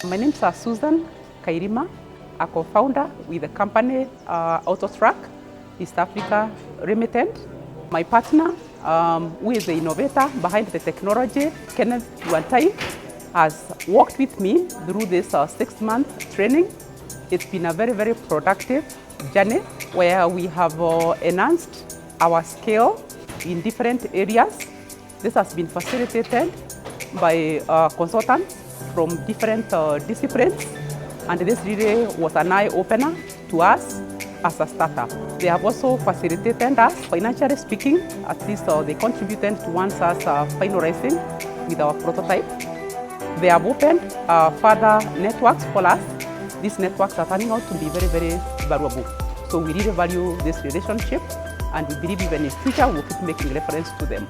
My name is Susan Kairima, a co-founder with the company Autotrack, East Africa Limited. My partner, who is the innovator behind the technology, Kenneth Wantai, has worked with me through this 6-month training. It's been a very, very productive journey where we have enhanced our skill in different areas. This has been facilitated by consultants from different disciplines, and this really was an eye-opener to us as a startup. They have also facilitated us, financially speaking, at least they contributed towards us finalizing with our prototype. They have opened further networks for us. These networks are turning out to be very, very valuable. So we really value this relationship, and we believe even in future we'll keep making reference to them.